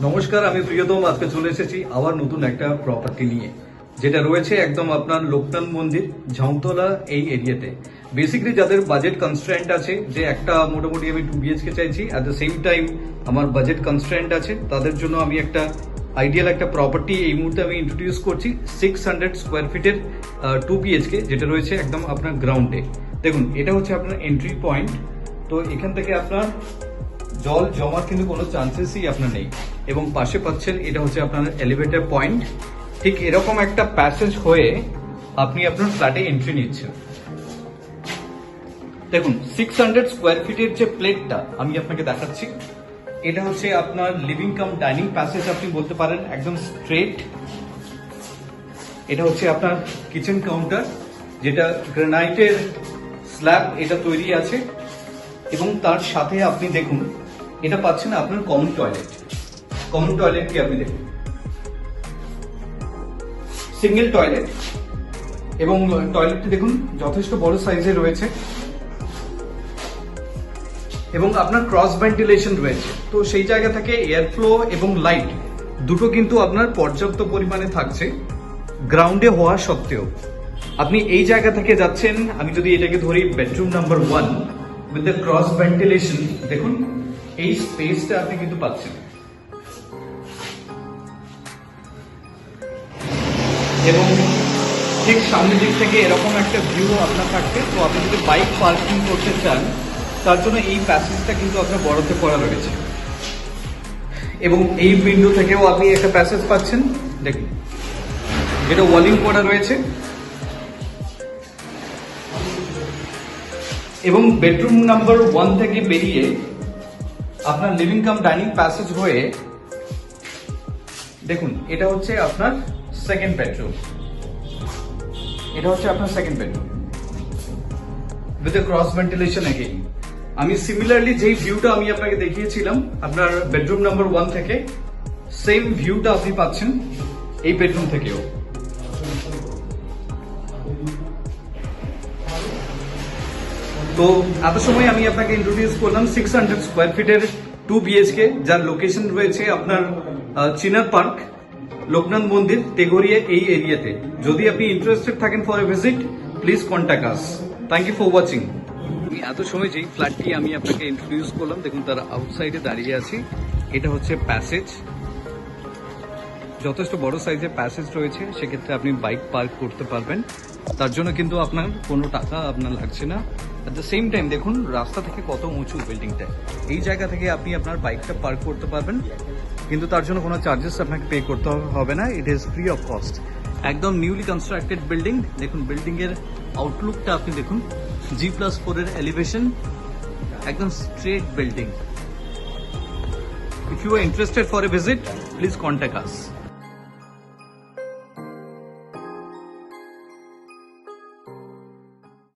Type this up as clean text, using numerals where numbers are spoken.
নমস্কার, আমি প্রিয়তম। আজকে চলে এসেছি আবার নতুন একটা প্রপার্টি নিয়ে, যেটা রয়েছে একদম আপনার লোকনাথ মন্দির ঝাউতলা এই এরিয়াতে। বেসিক্যালি যাদের বাজেট কনস্ট্রেন্ট আছে, যে একটা মোটামুটি আমি 2 BHK চাইছি, অ্যাট দ্য সেম টাইম আমার বাজেট কনস্ট্রেন্ট আছে, তাদের জন্য আমি একটা আইডিয়াল একটা প্রপার্টি এই মুহূর্তে আমি ইন্ট্রোডিউস করছি। 600 স্কোয়ার ফিটের 2 BHK, যেটা রয়েছে একদম আপনার গ্রাউন্ডে। দেখুন, এটা হচ্ছে আপনার এন্ট্রি পয়েন্ট। তো এখান থেকে আপনার জল জমার কিন্তু কোনো চান্সেসই আপনার নেই। এবং পাশে পাচ্ছেন, এটা হচ্ছে আপনার এলিভেটর পয়েন্ট। ঠিক এরকম একটা প্যাসেজ হয়ে আপনি আপনার ফ্ল্যাটে এন্ট্রি নিচ্ছেন। দেখুন, 600 স্কোয়ার ফিটের যে প্লেটটা আমি আপনাকে দেখাচ্ছি, এটা হচ্ছে আপনার লিভিং কাম ডাইনিং প্যাসেজ আপনি বলতে পারেন, একদম স্ট্রেট। এটা হচ্ছে আপনার কিচেন কাউন্টার, যেটা গ্রানাইটের স্ল্যাব এটা তৈরি আছে। এবং তার সাথে আপনি দেখুন, এটা পাচ্ছেন আপনার কমন টয়লেট। কমন টয়লেট কি আপনি দেখুন, সিঙ্গেল টয়লেট। এবং টয়লেটটি দেখুন যথেষ্ট বড় সাইজে রয়েছে, এবং আপনার ক্রস ভেন্টিলেশন রয়েছে। তো সেই জায়গা থেকে এয়ার ফ্লো এবং লাইট দুটো কিন্তু আপনার পর্যাপ্ত পরিমাণে থাকছে গ্রাউন্ডে হওয়া সত্ত্বেও। আপনি এই জায়গা থেকে যাচ্ছেন, আমি যদি এটাকে ধরি bedroom number 1 with the cross ventilation, দেখুন এই স্পেসটা আপনি কিন্তু পাচ্ছেন। এবং ঠিক সামনের দিক থেকে এরকম একটা ভিউ আপনার থাকছে। তো আপনি যদি বাইক পার্কিং করতে চান, তার জন্য এই প্যাসেজটা কিন্তু আপনার বড়তে করা রয়েছে। এবং এই উইন্ডো থেকেও আপনি একটা প্যাসেজ পাচ্ছেন, দেখুন, যেটা ওয়ালিং করা রয়েছে। এবং বেডরুম নাম্বার 1 থেকে বেরিয়ে আপনার লিভিং কাম ডাইনিং প্যাসেজ হয়ে দেখুন, এটা হচ্ছে আপনার সেকেন্ড বেডরুম। এটা হচ্ছে আপনার second bedroom with a cross ventilation again. আমি সিমিলারলি যেই ভিউটা আমি আপনাকে দেখিয়েছিলাম আপনার বেডরুম নাম্বার 1 থেকে, সেম ভিউটা আপনি পাচ্ছেন এই বেডরুম থেকেও। তো এত সময় আমি আপনাকে ইন্ট্রোডিউস করলাম 600 স্কোয়ার ফিটের 2 BHK, যার লোকেশন রয়েছে আপনার চিনার পার্ক, লোকনাথ মন্দির, তেঘরিয়া এই এরিয়াতে। যদি আপনি ইন্টারেস্টেড থাকেন for a visit, please contact us. Thank you for watching. এত সময় যেই ফ্ল্যাটটি আমি আপনাকে ইন্ট্রোডিউস করলাম, দেখুন তার আউটসাইডে দাঁড়িয়ে আছি। এটা হচ্ছে প্যাসেজ, যথেষ্ট বড় সাইজের প্যাসেজ রয়েছে। সেক্ষেত্রে আপনি বাইক পার্ক করতে পারবেন, তার জন্য কিন্তু আপনার কোনো টাকা আপনার লাগছে না। অ্যাট দ্য সেম টাইম দেখুন রাস্তা থেকে কত উঁচু বিল্ডিংটা। এই জায়গা থেকে আপনি আপনার বাইকটা পার্ক করতে পারবেন, কিন্তু তার জন্য কোনো চার্জেস আপনাকে পে করতে হবে না। It is free of cost. একদম নিউলি কনস্ট্রাক্টেড বিল্ডিং। দেখুন বিল্ডিং এর আউটলুকটা আপনি দেখুন, G+4 এর এলিভেশন, একদম straight building. If you are interested for a visit, please contact us.